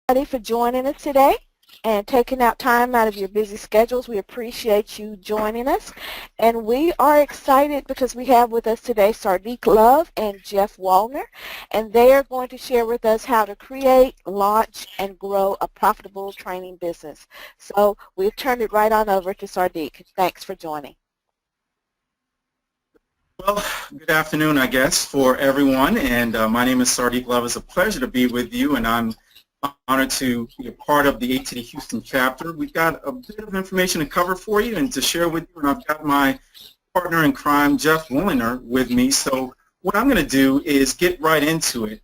For joining us today and taking out time out of your busy schedules. We appreciate you joining us. And we are excited because we have with us today Sardek and Geoff Woliner, and they are going to share with us how to create, launch, and grow a profitable training business. So we've turned it right on over to Sardek. Thanks for joining. Well, good afternoon, I guess, for everyone. And my name is Sardek Love. It's a pleasure to be with you, and I'm honored to be a part of the ATD Houston chapter. We've got a bit of information to cover for you and to share with you, and I've got my partner in crime, Geoff Woliner, with me. So what I'm going to do is get right into it.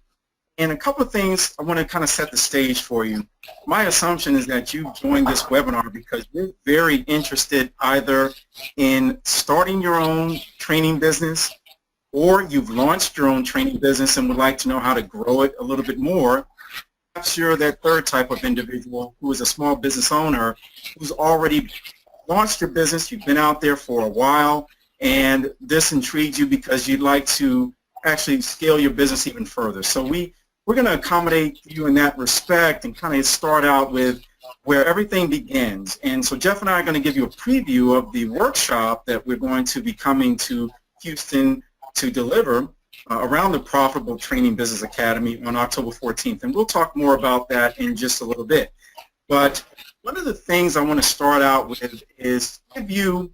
And a couple of things I want to kind of set the stage for you. My assumption is that you joined this webinar because you're very interested either in starting your own training business, or you've launched your own training business and would like to know how to grow it a little bit more. Perhaps you're that third type of individual who is a small business owner who's already launched your business, you've been out there for a while, and this intrigues you because you'd like to actually scale your business even further. So we're going to accommodate you in that respect and kind of start out with where everything begins. And so Geoff and I are going to give you a preview of the workshop that we're going to be coming to Houston to deliver around the Profitable Training Business Academy on October 14th. And we'll talk more about that in just a little bit. But one of the things I want to start out with is give you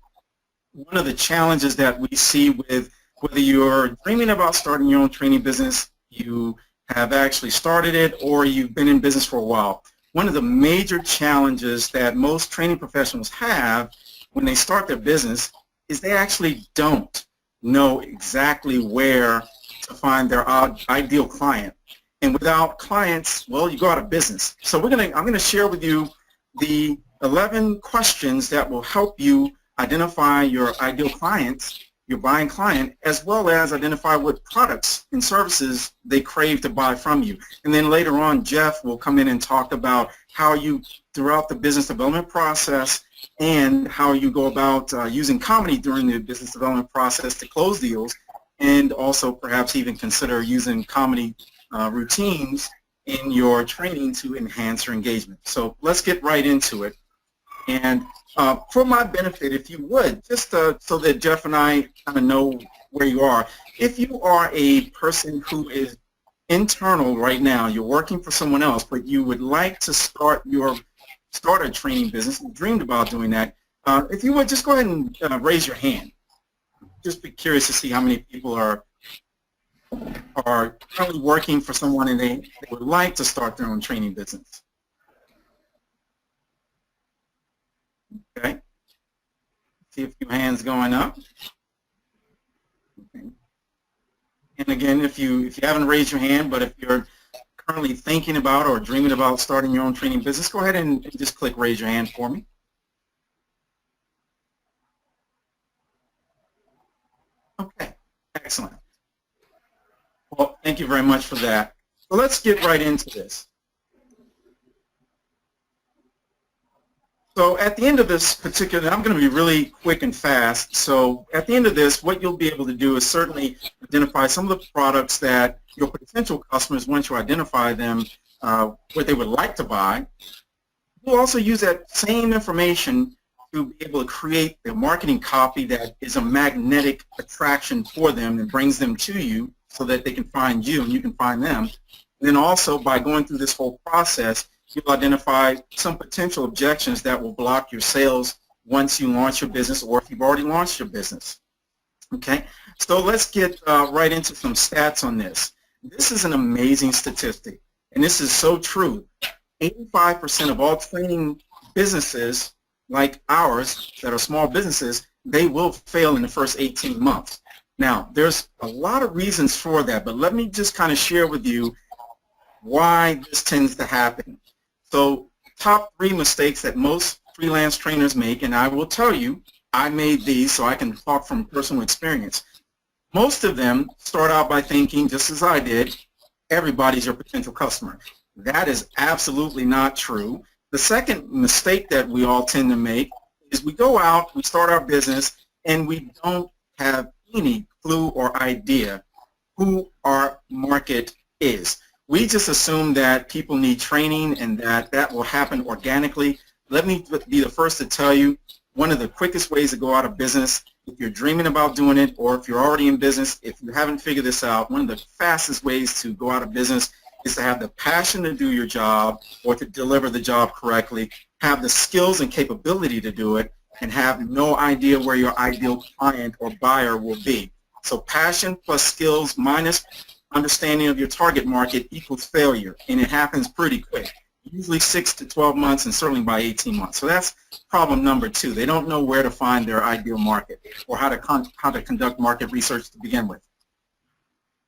one of the challenges that we see with whether you're dreaming about starting your own training business, you have actually started it, or you've been in business for a while. One of the major challenges that most training professionals have when they start their business is they actually don't know exactly where to find their ideal client. And without clients, well, you go out of business. So I'm going to share with you the 11 questions that will help you identify your ideal clients, your buying client, as well as identify what products and services they crave to buy from you. And then later on, Geoff will come in and talk about how you, throughout the business development process, and how you go about using comedy during the business development process to close deals, and also perhaps even consider using comedy routines in your training to enhance your engagement. So let's get right into it. And for my benefit, if you would, just so that Geoff and I kind of know where you are, if you are a person who is internal right now, you're working for someone else, but you would like to start a training business, you dreamed about doing that, if you would just go ahead and raise your hand. Just be curious to see how many people are currently working for someone and they would like to start their own training business. Okay. See a few hands going up. Okay. And again, if you haven't raised your hand, but if you're currently thinking about or dreaming about starting your own training business, go ahead and just click raise your hand for me. Okay, excellent. Well, thank you very much for that. So let's get right into this. So at the end of this particular, I'm going to be really quick and fast. So at the end of this, what you'll be able to do is certainly identify some of the products that your potential customers, once you identify them, what they would like to buy. You'll also use that same information to be able to create the marketing copy that is a magnetic attraction for them and brings them to you so that they can find you and you can find them. And then also by going through this whole process, you'll identify some potential objections that will block your sales once you launch your business or if you've already launched your business. Okay, so let's get right into some stats on this. This is an amazing statistic, and this is so true. 85% of all training businesses like ours that are small businesses, they will fail in the first 18 months. Now, there's a lot of reasons for that, but let me just kind of share with you why this tends to happen. So top 3 mistakes that most freelance trainers make, and I will tell you, I made these so I can talk from personal experience. Most of them start out by thinking, just as I did, everybody's your potential customer. That is absolutely not true. The second mistake that we all tend to make is we go out, we start our business, and we don't have any clue or idea who our market is. We just assume that people need training and that will happen organically. Let me be the first to tell you, one of the quickest ways to go out of business, if you're dreaming about doing it or if you're already in business, if you haven't figured this out, one of the fastest ways to go out of business is to have the passion to do your job or to deliver the job correctly, have the skills and capability to do it, and have no idea where your ideal client or buyer will be. So passion plus skills minus understanding of your target market equals failure, and it happens pretty quick, usually 6 to 12 months and certainly by 18 months. So that's problem number 2. They don't know where to find their ideal market or how to conduct market research to begin with.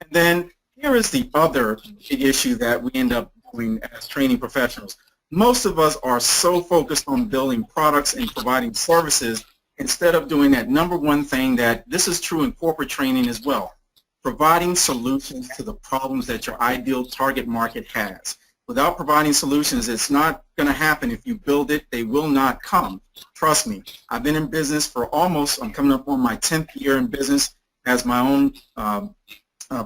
And then here is the other big issue that we end up doing as training professionals. Most of us are so focused on building products and providing services instead of doing that number one thing that this is true in corporate training as well, providing solutions to the problems that your ideal target market has. Without providing solutions, it's not going to happen. If you build it, they will not come. Trust me. I've been in business for I'm coming up on my 10th year in business as my own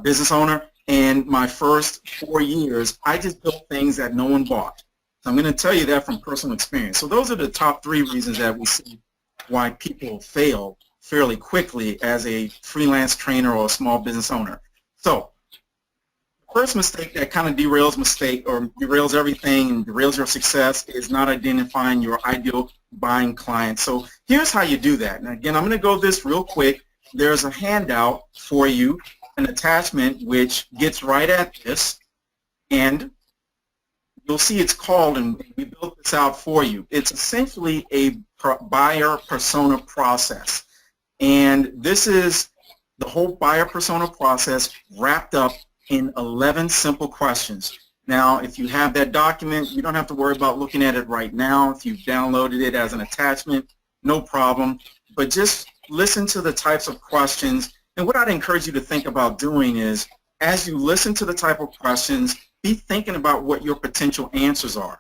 business owner, and my first 4 years, I just built things that no one bought. So I'm going to tell you that from personal experience. So those are the top 3 reasons that we see why people fail fairly quickly as a freelance trainer or a small business owner. So the first mistake that kind of derails everything and derails your success is not identifying your ideal buying client. So here's how you do that. And again, I'm going to go this real quick. There's a handout for you, an attachment which gets right at this, and you'll see it's called, and we built this out for you. It's essentially a buyer persona process. And this is the whole buyer persona process wrapped up in 11 simple questions. Now, if you have that document, you don't have to worry about looking at it right now. If you've downloaded it as an attachment, no problem. But just listen to the types of questions. And what I'd encourage you to think about doing is, as you listen to the type of questions, be thinking about what your potential answers are.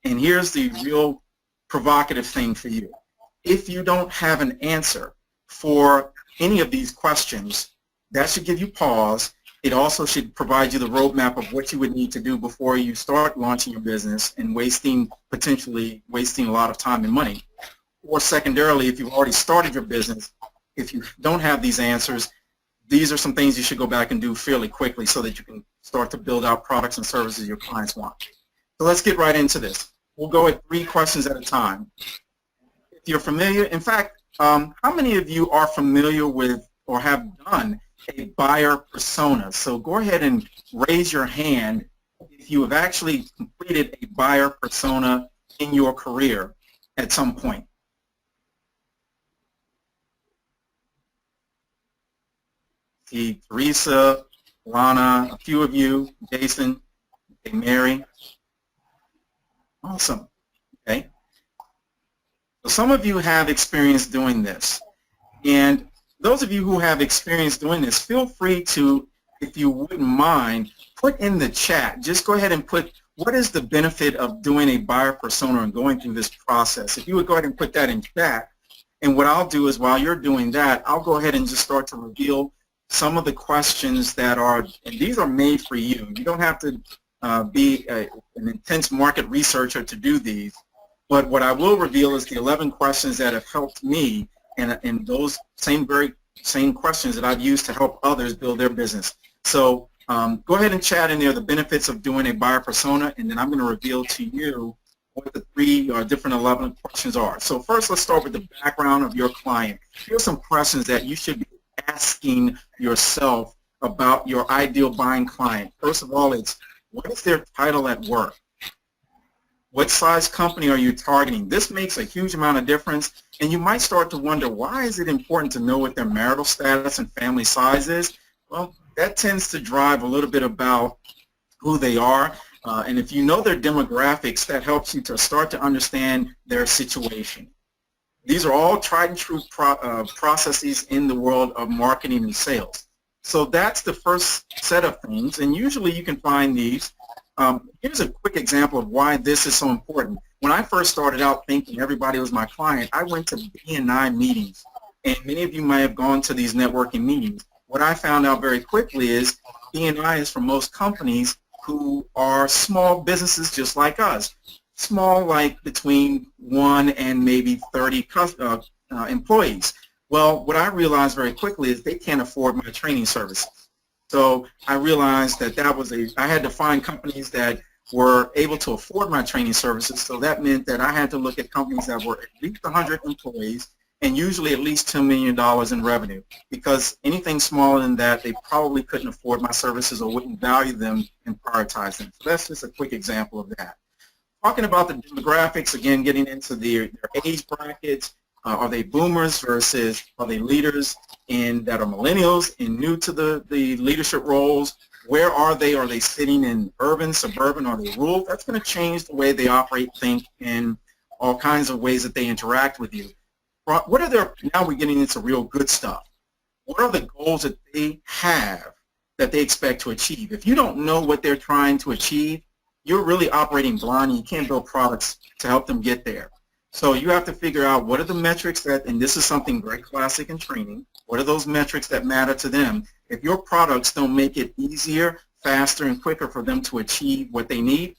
And here's the real provocative thing for you. If you don't have an answer for any of these questions, that should give you pause. It also should provide you the roadmap of what you would need to do before you start launching your business and potentially wasting a lot of time and money. Or secondarily, if you've already started your business, if you don't have these answers, these are some things you should go back and do fairly quickly so that you can start to build out products and services your clients want. So let's get right into this. We'll go at 3 questions at a time. If you're familiar, in fact, how many of you are familiar with or have done a buyer persona? So go ahead and raise your hand if you have actually completed a buyer persona in your career at some point. See Teresa, Lana, a few of you, Jason, okay, Mary. Awesome. Okay. So some of you have experience doing this. And those of you who have experience doing this, feel free to, if you wouldn't mind, put in the chat. Just go ahead and put, what is the benefit of doing a buyer persona and going through this process? If you would go ahead and put that in chat. And what I'll do is while you're doing that, I'll go ahead and just start to reveal some of the questions that are, and these are made for you. You don't have to be an intense market researcher to do these, but what I will reveal is the 11 questions that have helped me, and those same questions that I've used to help others build their business. So go ahead and chat in there the benefits of doing a buyer persona, and then I'm going to reveal to you what the 3 different 11 questions are. So first, let's start with the background of your client. Here are some questions that you should be asking yourself about your ideal buying client. First of all, it's what is their title at work? What size company are you targeting? This makes a huge amount of difference, and you might start to wonder, why is it important to know what their marital status and family size is? Well, that tends to drive a little bit about who they are, and if you know their demographics, that helps you to start to understand their situation. These are all tried and true processes in the world of marketing and sales. So that's the first set of things, and usually you can find these. Here's a quick example of why this is so important. When I first started out thinking everybody was my client, I went to B&I meetings, and many of you might have gone to these networking meetings. What I found out very quickly is B&I is for most companies who are small businesses just like us, small like between 1 and maybe 30 employees. Well, what I realized very quickly is they can't afford my training services. So I realized that I had to find companies that were able to afford my training services. So that meant that I had to look at companies that were at least 100 employees and usually at least $2 million in revenue, because anything smaller than that, they probably couldn't afford my services or wouldn't value them and prioritize them. So that's just a quick example of that. Talking about the demographics, again, getting into their age brackets. Are they boomers versus are they leaders that are millennials and new to the leadership roles? Where are they? Are they sitting in urban, suburban? Are they rural? That's going to change the way they operate, think, and all kinds of ways that they interact with you. Now we're getting into real good stuff. What are the goals that they have that they expect to achieve? If you don't know what they're trying to achieve, you're really operating blind and you can't build products to help them get there. So you have to figure out what are the metrics and this is something very classic in training, what are those metrics that matter to them? If your products don't make it easier, faster, and quicker for them to achieve what they need,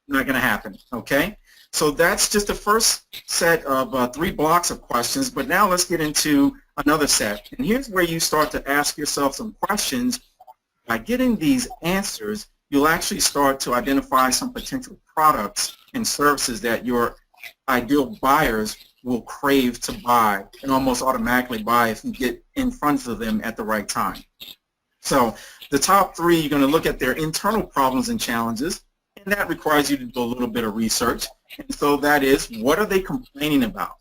not going to happen, okay? So that's just the first set of 3 blocks of questions, but now let's get into another set. And here's where you start to ask yourself some questions. By getting these answers, you'll actually start to identify some potential products and services that your ideal buyers will crave to buy and almost automatically buy if you get in front of them at the right time. So the top 3, you're going to look at their internal problems and challenges, and that requires you to do a little bit of research. And so that is, what are they complaining about?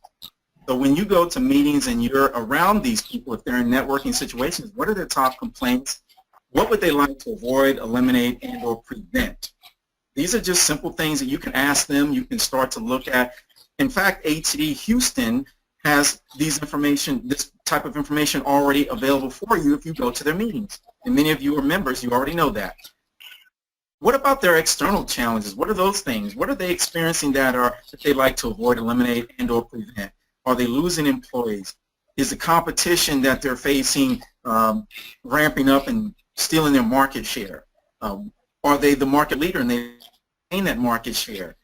So when you go to meetings and you're around these people, if they're in networking situations, what are their top complaints? What would they like to avoid, eliminate, and or prevent? These are just simple things that you can ask them. You can start to look at. In fact, ATD Houston has this type of information already available for you if you go to their meetings. And many of you are members, you already know that. What about their external challenges? What are those things? What are they experiencing that they like to avoid, eliminate, and or prevent? Are they losing employees? Is the competition that they're facing ramping up and stealing their market share? Are they the market leader and they maintain that market share?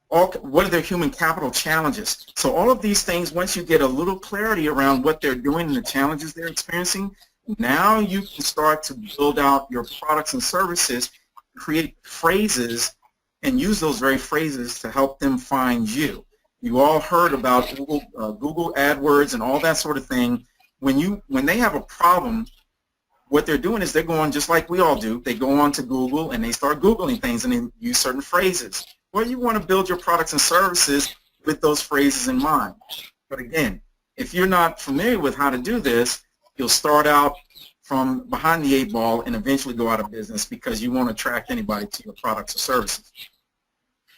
What are their human capital challenges? So all of these things, once you get a little clarity around what they're doing and the challenges they're experiencing, now you can start to build out your products and services, create phrases, and use those very phrases to help them find you. You all heard about Google AdWords and all that sort of thing. When they have a problem, what they're doing is they're going just like we all do. They go on to Google and they start Googling things and they use certain phrases. Well, you want to build your products and services with those phrases in mind. But again, if you're not familiar with how to do this, you'll start out from behind the 8 ball and eventually go out of business because you won't attract anybody to your products or services.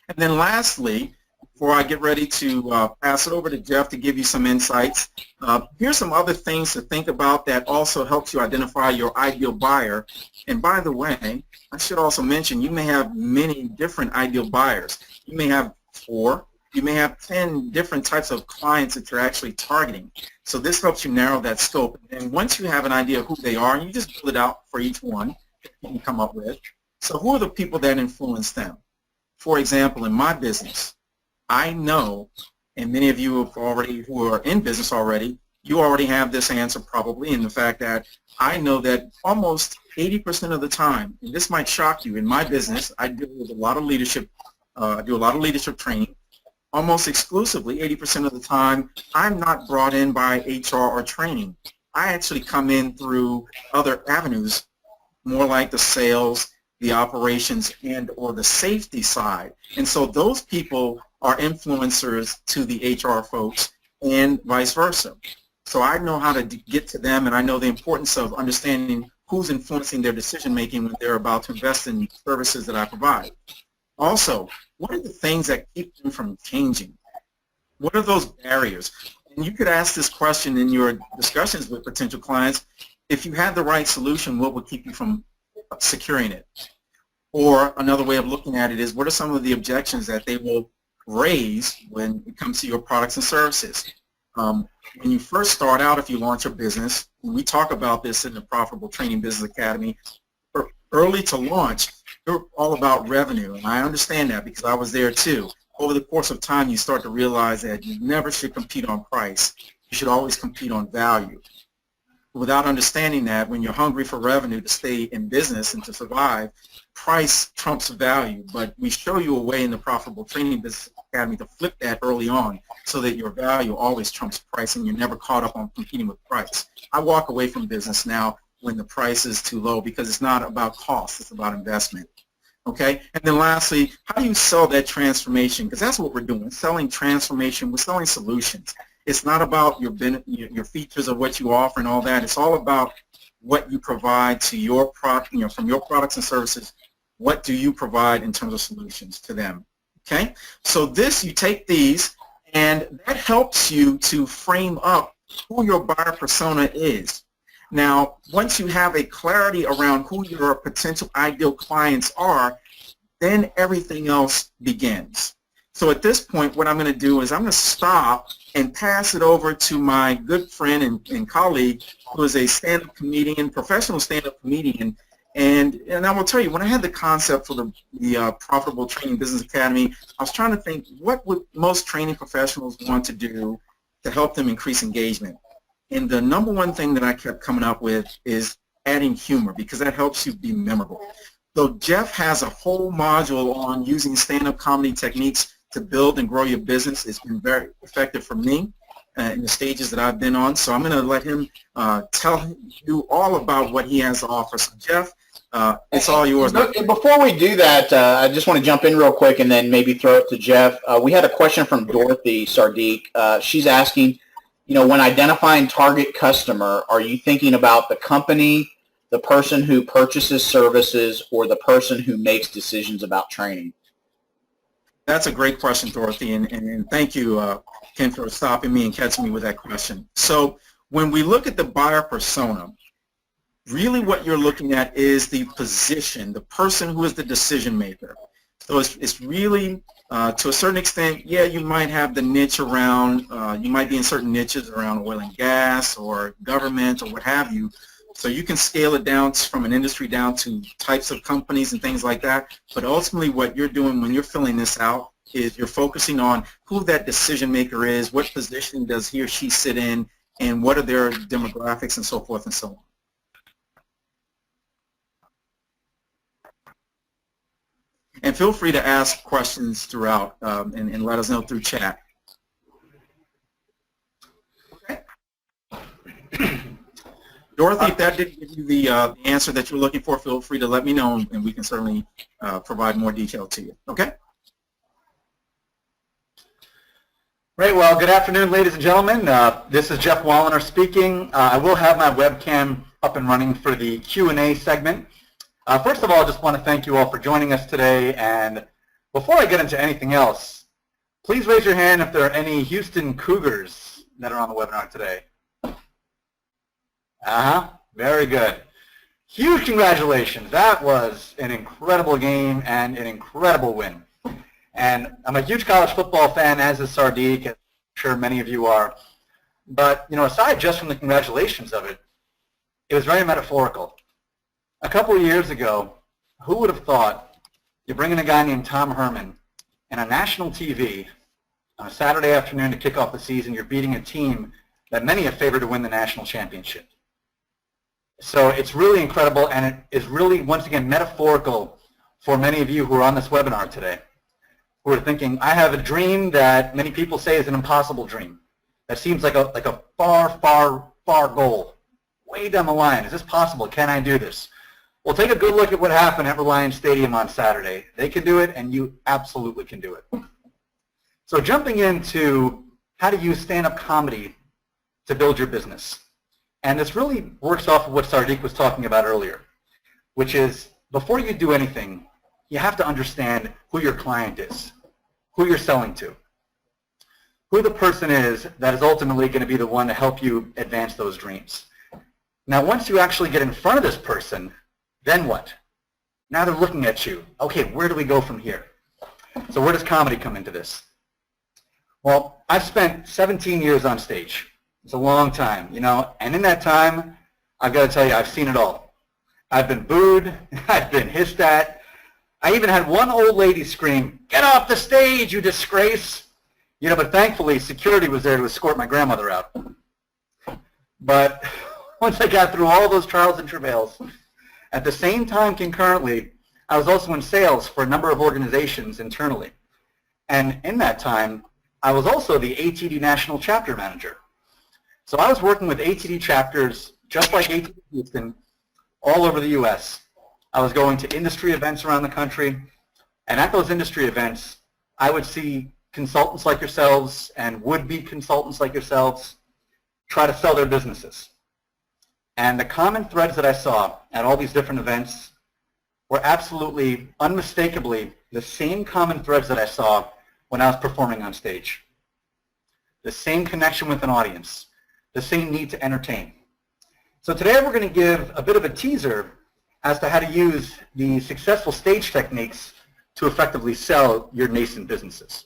And then lastly, before I get ready to pass it over to Geoff to give you some insights, here's some other things to think about that also helps you identify your ideal buyer. And by the way, I should also mention you may have many different ideal buyers. You may have 4, you may have 10 different types of clients that you're actually targeting. So this helps you narrow that scope. And once you have an idea of who they are, you just build it out for each one that you can come up with. So who are the people that influence them? For example, in my business, I know, and many of you who are in business already, you already have this answer probably in the fact that I know that almost 80% of the time, and this might shock you, in my business, I deal with a lot of leadership, do a lot of leadership training. Almost exclusively, 80% of the time, I'm not brought in by HR or training. I actually come in through other avenues, more like the sales, the operations, and or the safety side. And so those people are influencers to the HR folks and vice versa. So I know how to get to them, and I know the importance of understanding who's influencing their decision-making when they're about to invest in services that I provide. Also, what are the things that keep them from changing? What are those barriers? And you could ask this question in your discussions with potential clients. If you had the right solution, what would keep you from securing it? Or another way of looking at it is, what are some of the objections that they will raise when it comes to your products and services? When you first start out, if you launch a business, we talk about this in the Profitable Training Business Academy, early to launch, you're all about revenue, and I understand that because I was there too. Over the course of time, you start to realize that you never should compete on price. You should always compete on value. Without understanding that, when you're hungry for revenue to stay in business and to survive, price trumps value. But we show you a way in the Profitable Training Business Academy to flip that early on so that your value always trumps price and you're never caught up on competing with price. I walk away from business now when the price is too low because it's not about cost, it's about investment. Okay? And then lastly, how do you sell that transformation? Because that's what we're doing, selling transformation. We're selling solutions. It's not about your features of what you offer and all that. It's all about what you provide to your product, from your products and services. What do you provide in terms of solutions to them? Okay? So you take these, and that helps you to frame up who your buyer persona is. Now, once you have a clarity around who your potential ideal clients are, then everything else begins. So at this point, what I'm going to do is I'm going to stop and pass it over to my good friend and colleague who is a stand-up comedian, professional stand-up comedian. And I will tell you, when I had the concept for the Profitable Training Business Academy, I was trying to think, what would most training professionals want to do to help them increase engagement? And the number one thing that I kept coming up with is adding humor, because that helps you be memorable. So Geoff has a whole module on using stand-up comedy techniques to build and grow your business. It's been very effective for me in the stages that I've been on. So I'm going to let him tell you all about what he has to offer. So Geoff, it's all yours. Before we do that, I just want to jump in real quick and then maybe throw it to Geoff. We had a question from Dorothy Sardek. She's asking, when identifying target customer, are you thinking about the company, the person who purchases services, or the person who makes decisions about training? That's a great question, Dorothy, and thank you, Ken, for stopping me and catching me with that question. So when we look at the buyer persona, really what you're looking at is the position, the person who is the decision maker. So it's really, to a certain extent, yeah, you might have the niche around, you might be in certain niches around oil and gas or government or what have you. So you can scale it down from an industry down to types of companies and things like that. But ultimately what you're doing when you're filling this out is you're focusing on who that decision maker is, what position does he or she sit in, and what are their demographics and so forth and so on. And feel free to ask questions throughout and let us know through chat. Okay. Dorothy, if that didn't give you the answer that you're looking for, feel free to let me know, and we can certainly provide more detail to you. Okay? Right. Well, good afternoon, ladies and gentlemen. This is Geoff Woliner speaking. I will have my webcam up and running for the Q&A segment. First of all, I just want to thank you all for joining us today. And before I get into anything else, please raise your hand if there are any Houston Cougars that are on the webinar today. Very good. Huge congratulations. That was an incredible game and an incredible win. And I'm a huge college football fan, as is Sardek, I'm sure many of you are. But, aside just from the congratulations of it, it was very metaphorical. A couple of years ago, who would have thought you bring in a guy named Tom Herman and on national TV on a Saturday afternoon to kick off the season, you're beating a team that many have favored to win the national championship. So it's really incredible, and it is really, once again, metaphorical for many of you who are on this webinar today, who are thinking, I have a dream that many people say is an impossible dream. That seems like a far, far, far goal, way down the line. Is this possible? Can I do this? Well, take a good look at what happened at Reliance Stadium on Saturday. They can do it, and you absolutely can do it. So jumping into how to use stand-up comedy to build your business. And this really works off of what Sardek was talking about earlier, which is before you do anything, you have to understand who your client is, who you're selling to, who the person is that is ultimately going to be the one to help you advance those dreams. Now, once you actually get in front of this person, then what? Now they're looking at you. Okay, where do we go from here? So where does comedy come into this? Well, I've spent 17 years on stage. It's a long time, and in that time, I've got to tell you, I've seen it all. I've been booed, I've been hissed at, I even had one old lady scream, "Get off the stage, you disgrace!" You know, but thankfully security was there to escort my grandmother out. But once I got through all those trials and travails, at the same time concurrently, I was also in sales for a number of organizations internally. And in that time, I was also the ATD National Chapter Manager. So I was working with ATD chapters, just like ATD Houston, all over the U.S. I was going to industry events around the country, and at those industry events, I would see consultants like yourselves and would-be consultants like yourselves try to sell their businesses. And the common threads that I saw at all these different events were absolutely, unmistakably, the same common threads that I saw when I was performing on stage. The same connection with an audience, the same need to entertain. So today we're going to give a bit of a teaser as to how to use the successful stage techniques to effectively sell your nascent businesses.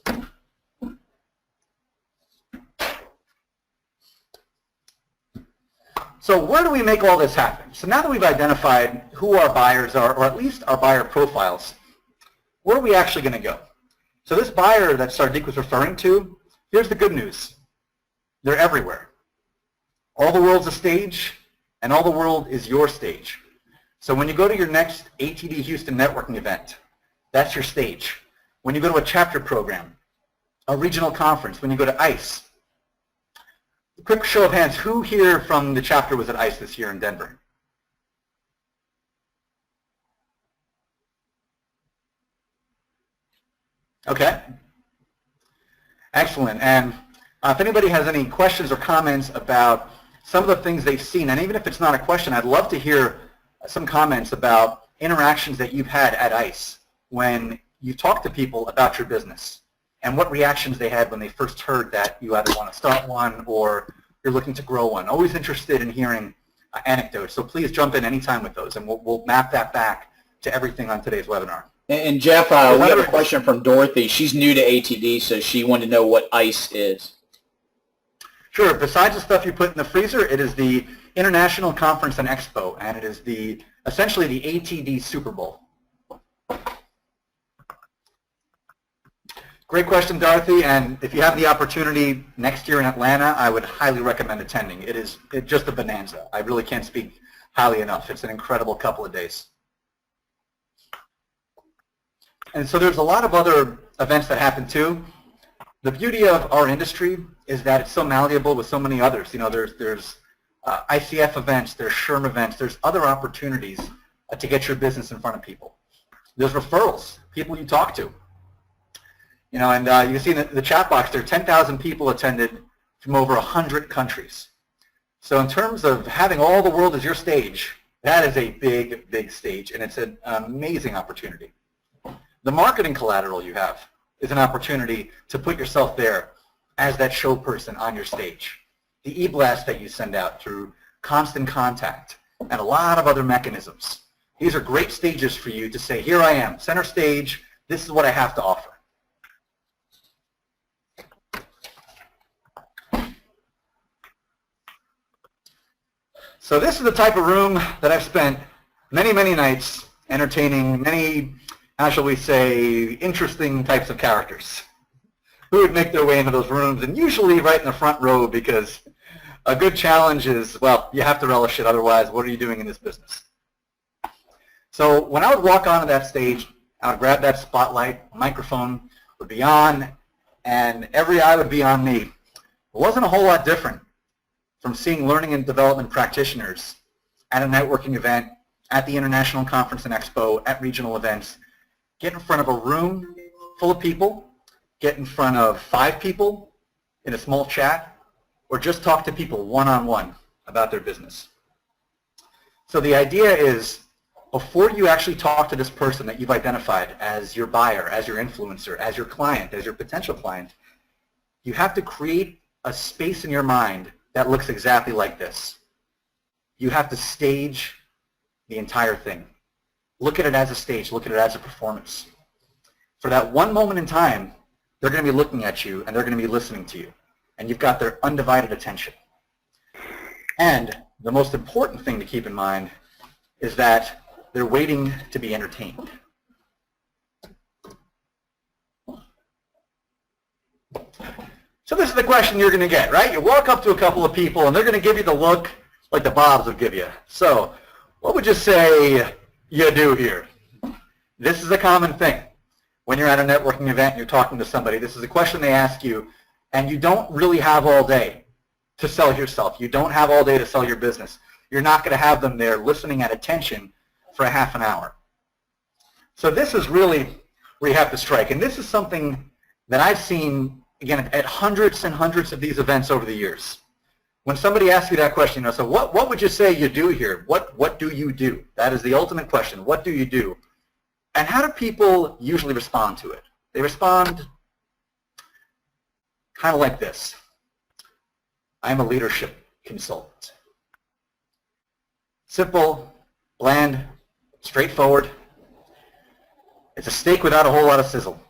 So where do we make all this happen? So now that we've identified who our buyers are, or at least our buyer profiles, where are we actually going to go? So this buyer that Sardek was referring to, here's the good news. They're everywhere. All the world's a stage, and all the world is your stage. So when you go to your next ATD Houston networking event, that's your stage. When you go to a chapter program, a regional conference, when you go to ICE. A quick show of hands, who here from the chapter was at ICE this year in Denver? Okay. Excellent. And if anybody has any questions or comments about some of the things they've seen, and even if it's not a question, I'd love to hear some comments about interactions that you've had at ICE when you talk to people about your business and what reactions they had when they first heard that you either want to start one or you're looking to grow one. Always interested in hearing anecdotes, so please jump in anytime with those, and we'll map that back to everything on today's webinar. And Geoff, we have a question from Dorothy. She's new to ATD, so she wanted to know what ICE is. Sure. Besides the stuff you put in the freezer, it is the International Conference and Expo, and it is essentially the ATD Super Bowl. Great question, Dorothy, and if you have the opportunity next year in Atlanta, I would highly recommend attending. It's just a bonanza. I really can't speak highly enough. It's an incredible couple of days. And so there's a lot of other events that happen too. The beauty of our industry is that it's so malleable with so many others. You know, there's ICF events, there's SHRM events, there's other opportunities to get your business in front of people. There's referrals, people you talk to. You know, and you can see in the chat box there, 10,000 people attended from over 100 countries. So in terms of having all the world as your stage, that is a big, big stage, and it's an amazing opportunity. The marketing collateral you have is an opportunity to put yourself there as that show person on your stage. The e-blast that you send out through constant contact and a lot of other mechanisms. These are great stages for you to say, here I am, center stage, this is what I have to offer. So this is the type of room that I've spent many, many nights entertaining many, how shall we say, interesting types of characters who would make their way into those rooms, and usually right in the front row, because a good challenge is, well, you have to relish it, otherwise what are you doing in this business? So when I would walk onto that stage, I would grab that spotlight, microphone would be on, and every eye would be on me. It wasn't a whole lot different from seeing learning and development practitioners at a networking event, at the International Conference and Expo, at regional events, get in front of a room full of people, get in front of 5 people in a small chat, or just talk to people one-on-one about their business. So the idea is, before you actually talk to this person that you've identified as your buyer, as your influencer, as your client, as your potential client, you have to create a space in your mind that looks exactly like this. You have to stage the entire thing. Look at it as a stage. Look at it as a performance. For that one moment in time, they're going to be looking at you and they're going to be listening to you. And you've got their undivided attention. And the most important thing to keep in mind is that they're waiting to be entertained. So this is the question you're going to get, right? You walk up to a couple of people, and they're going to give you the look like the Bobs would give you. So what would you say you do here? This is a common thing. When you're at a networking event and you're talking to somebody, this is a question they ask you, and you don't really have all day to sell yourself. You don't have all day to sell your business. You're not going to have them there listening at attention for a half an hour. So this is really where you have to strike. And this is something that I've seen, again, at hundreds and hundreds of these events over the years. When somebody asks you that question, so what would you say you do here? What do you do? That is the ultimate question. What do you do? And how do people usually respond to it? They respond kind of like this. I'm a leadership consultant. Simple, bland, straightforward. It's a steak without a whole lot of sizzle.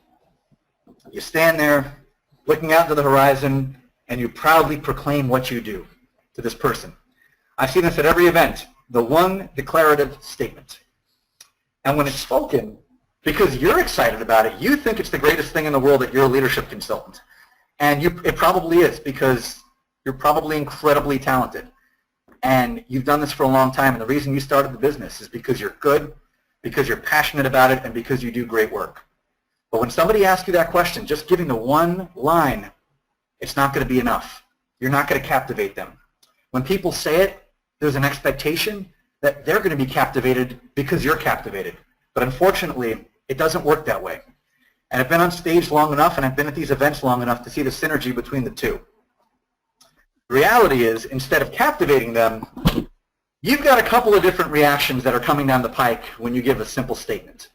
You stand there looking out into the horizon and you proudly proclaim what you do to this person. I've seen this at every event, the one declarative statement. And when it's spoken, because you're excited about it, you think it's the greatest thing in the world that you're a leadership consultant. And it probably is, because you're probably incredibly talented. And you've done this for a long time, and the reason you started the business is because you're good, because you're passionate about it, and because you do great work. But when somebody asks you that question, just giving the one line, it's not going to be enough. You're not going to captivate them. When people say it, there's an expectation that they're going to be captivated because you're captivated. But unfortunately, it doesn't work that way. And I've been on stage long enough, and I've been at these events long enough to see the synergy between the two. The reality is, instead of captivating them, you've got a couple of different reactions that are coming down the pike when you give a simple statement.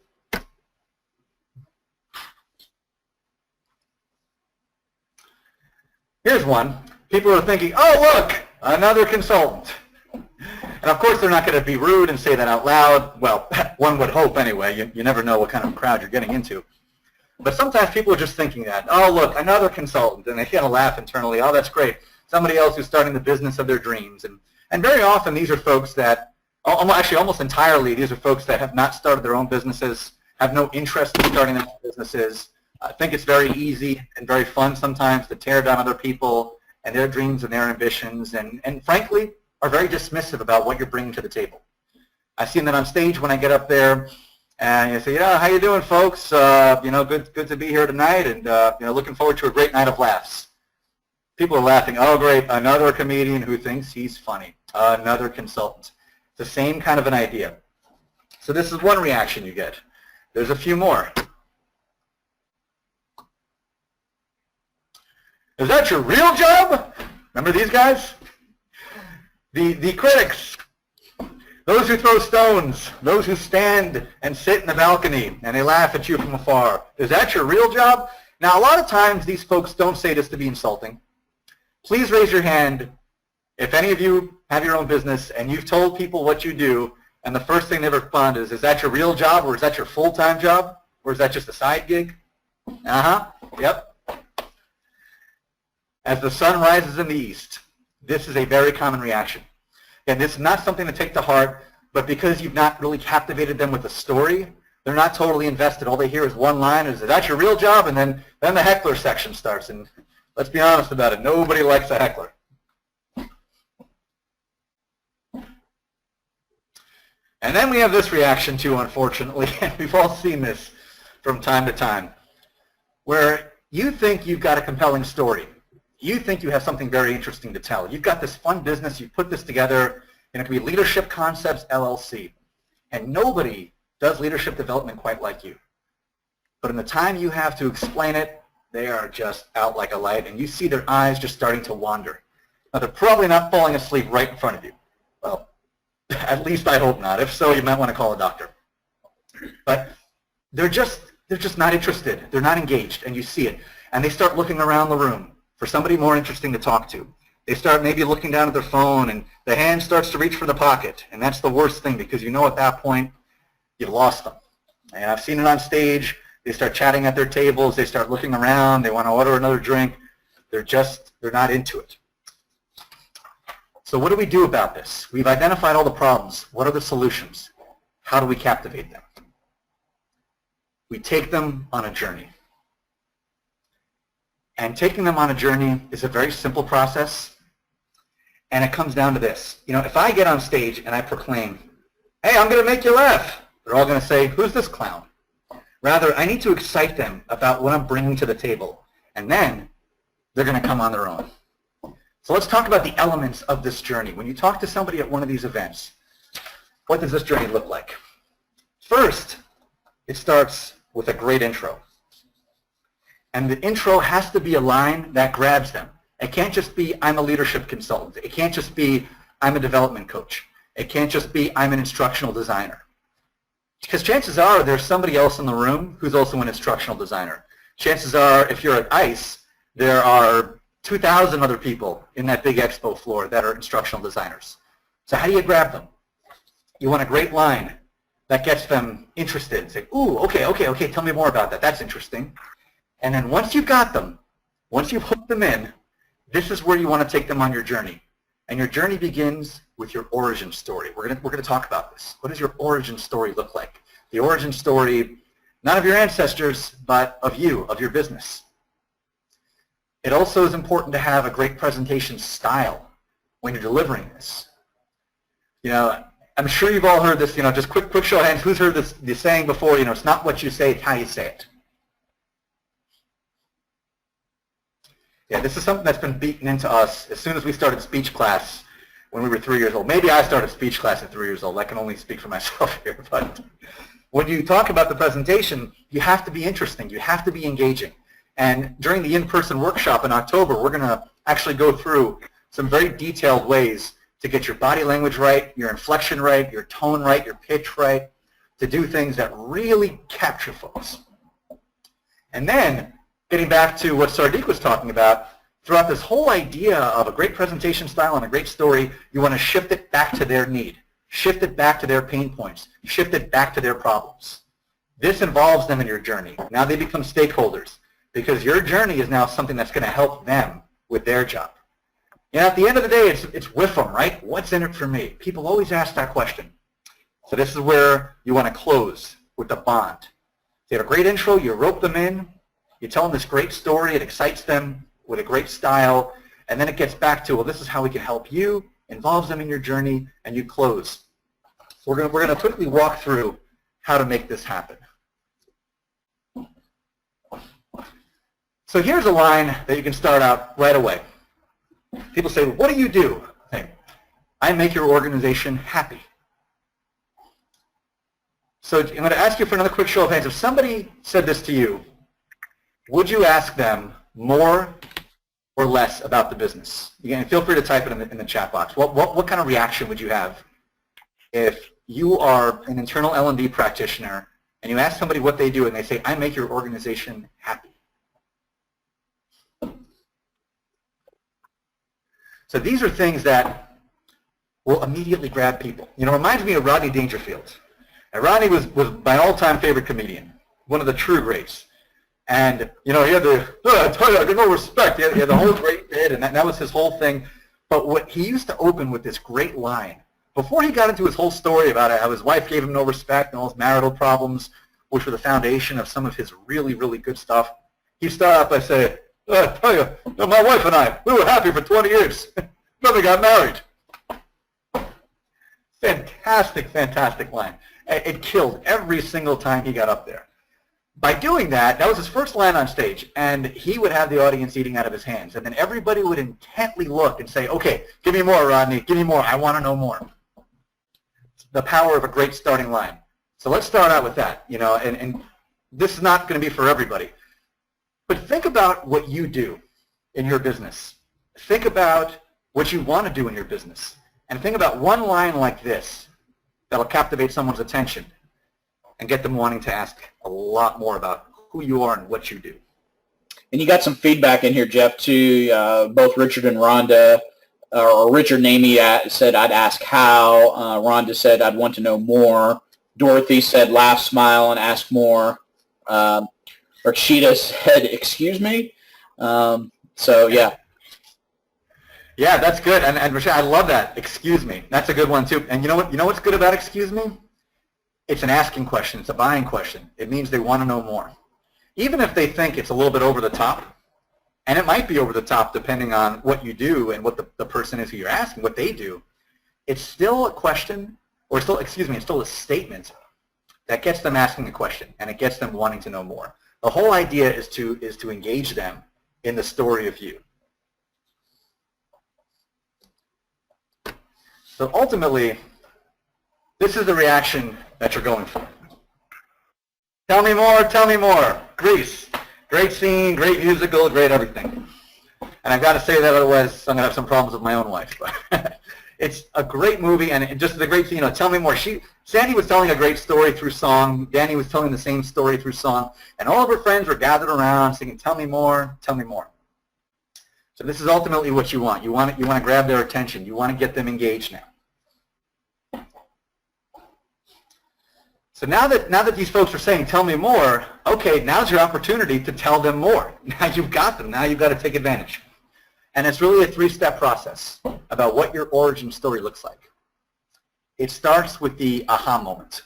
Here's one. People are thinking, oh, look, another consultant. And of course, they're not going to be rude and say that out loud. Well, one would hope anyway. You never know what kind of crowd you're getting into. But sometimes people are just thinking that, oh, look, another consultant. And they kind of laugh internally. Oh, that's great. Somebody else who's starting the business of their dreams. And very often, these are folks that, actually almost entirely, these are folks that have not started their own businesses, have no interest in starting their own businesses. I think it's very easy and very fun sometimes to tear down other people and their dreams and their ambitions, and frankly, are very dismissive about what you're bringing to the table. I've seen that on stage when I get up there, and you say, yeah, how you doing, folks? Good to be here tonight, and looking forward to a great night of laughs. People are laughing. Oh, great, another comedian who thinks he's funny, another consultant. It's the same kind of an idea. So this is one reaction you get. There's a few more. Is that your real job? Remember these guys? The critics, those who throw stones, those who stand and sit in the balcony and they laugh at you from afar. Is that your real job? Now, a lot of times these folks don't say this to be insulting. Please raise your hand if any of you have your own business and you've told people what you do, and the first thing they respond is that your real job, or is that your full-time job, or is that just a side gig? Yep. As the sun rises in the east, this is a very common reaction. And this is not something to take to heart, but because you've not really captivated them with a story, they're not totally invested. All they hear is one line, is that your real job? And then the heckler section starts. And let's be honest about it, nobody likes a heckler. And then we have this reaction too, unfortunately, and we've all seen this from time to time, where you think you've got a compelling story. You think you have something very interesting to tell. You've got this fun business, you put this together, and it could be Leadership Concepts LLC. And nobody does leadership development quite like you. But in the time you have to explain it, they are just out like a light, and you see their eyes just starting to wander. Now, they're probably not falling asleep right in front of you. Well, at least I hope not. If so, you might want to call a doctor. But they're just not interested. They're not engaged, and you see it. And they start looking around the room for somebody more interesting to talk to. They start maybe looking down at their phone, and the hand starts to reach for the pocket. And that's the worst thing, because you know at that point, you've lost them. And I've seen it on stage. They start chatting at their tables. They start looking around. They want to order another drink. They're not into it. So what do we do about this? We've identified all the problems. What are the solutions? How do we captivate them? We take them on a journey. And taking them on a journey is a very simple process, and it comes down to this. If I get on stage and I proclaim, hey, I'm going to make you laugh, they're all going to say, who's this clown? Rather, I need to excite them about what I'm bringing to the table, and then they're going to come on their own. So let's talk about the elements of this journey. When you talk to somebody at one of these events, what does this journey look like? First, it starts with a great intro. And the intro has to be a line that grabs them. It can't just be, I'm a leadership consultant. It can't just be, I'm a development coach. It can't just be, I'm an instructional designer. Because chances are there's somebody else in the room who's also an instructional designer. Chances are, if you're at ICE, there are 2,000 other people in that big expo floor that are instructional designers. So how do you grab them? You want a great line that gets them interested. Say, ooh, okay, tell me more about that. That's interesting. And then once you've got them, once you've hooked them in, this is where you want to take them on your journey. And your journey begins with your origin story. We're going to talk about this. What does your origin story look like? The origin story, not of your ancestors, but of you, of your business. It also is important to have a great presentation style when you're delivering this. I'm sure you've all heard this, just quick show of hands. Who's heard this saying before, it's not what you say, it's how you say it. Yeah, this is something that's been beaten into us as soon as we started speech class when we were 3 years old. Maybe I started speech class at 3 years old. I can only speak for myself here. But when you talk about the presentation, you have to be interesting. You have to be engaging. And during the in-person workshop in October, we're going to actually go through some very detailed ways to get your body language right, your inflection right, your tone right, your pitch right, to do things that really capture folks. And then, getting back to what Sardek was talking about, throughout this whole idea of a great presentation style and a great story, you want to shift it back to their need, shift it back to their pain points, shift it back to their problems. This involves them in your journey. Now they become stakeholders because your journey is now something that's going to help them with their job. At the end of the day, it's with them, right? What's in it for me? People always ask that question. So this is where you want to close with the bond. You have a great intro, you rope them in, you tell them this great story, it excites them with a great style, and then it gets back to, well, this is how we can help you, involves them in your journey, and you close. So we're going to quickly walk through how to make this happen. So here's a line that you can start out right away. People say, what do you do? I make your organization happy. So I'm going to ask you for another quick show of hands. If somebody said this to you, would you ask them more or less about the business? Again, feel free to type it in the chat box. What kind of reaction would you have if you are an internal L&D practitioner and you ask somebody what they do and they say, I make your organization happy? So these are things that will immediately grab people. It reminds me of Rodney Dangerfield. And Rodney was my all-time favorite comedian, one of the true greats. And, he had I tell you, I got no respect. He had the whole great bit, and that was his whole thing. But what he used to open with this great line, before he got into his whole story about how his wife gave him no respect and all his marital problems, which were the foundation of some of his really, really good stuff, he started out by saying, I tell you, my wife and I, we were happy for 20 years. Never got married. Fantastic, fantastic line. It killed every single time he got up there. By doing that, that was his first line on stage, and he would have the audience eating out of his hands. And then everybody would intently look and say, okay, give me more, Rodney, give me more. I want to know more. The power of a great starting line. So let's start out with that, and this is not going to be for everybody. But think about what you do in your business. Think about what you want to do in your business. And think about one line like this that'll captivate someone's attention and get them wanting to ask a lot more about who you are and what you do. And you got some feedback in here, Geoff, too. Both Richard and Rhonda, or Richard Namey said, I'd ask how. Rhonda said, I'd want to know more. Dorothy said, laugh, smile, and ask more. Rashida said, excuse me. So, yeah. Yeah, that's good. And Rashida, I love that. Excuse me. That's a good one, too. And you know what's good about excuse me? It's an asking question. It's a buying question. It means they want to know more. Even if they think it's a little bit over the top, And it might be over the top depending on what you do and what the person is who you're asking, what they do. It's still a question, or still, excuse me, it's still a statement that gets them asking a question and it gets them wanting to know more. The whole idea is to engage them in the story of you. So ultimately, this is the reaction that you're going for. Tell me more, tell me more. Grease. Great scene, great musical, great everything. And I've got to say that otherwise I'm going to have some problems with my own wife. But it's a great movie, and just the great thing, tell me more. Sandy was telling a great story through song. Danny was telling the same story through song. And all of her friends were gathered around singing, tell me more, tell me more. So this is ultimately what you want. You want to grab their attention. You want to get them engaged now. So now that these folks are saying, tell me more, okay, now's your opportunity to tell them more. Now you've got them. Now you've got to take advantage. And it's really a three-step process about what your origin story looks like. It starts with the aha moment.